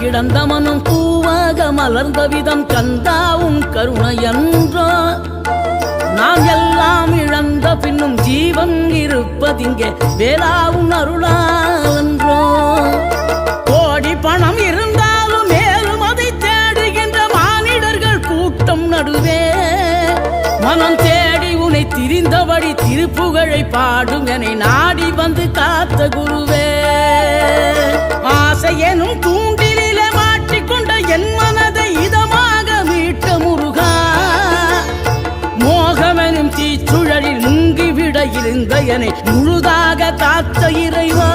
கிடந்த மனம் பூவாக மலர்ந்த விதம் கந்தாவும் கருணையன்றோ நாம் எல்லாம் இழந்த பின்னும் ஜீவன் இருப்பதிங்கே வேளாவும் அருளாவென்றோ கோடி பணம் இருந்தாலும் மேலும் அதை தேடுகின்ற மானிடர்கள் கூட்டம் நடுவே மனம் தேடி உனை திரிந்தபடி திருப்புகழை பாடும் என நாடி வந்து காத்த குருவே ஆசை எனும் தூண்டிலே மாட்டிக்கொண்ட என் மனதை இதமாக மீட்ட முருகா மோகமெனும் தீச்சுழலில் முங்கிவிட இருந்த என்னை முழுதாக காத்த இறைவா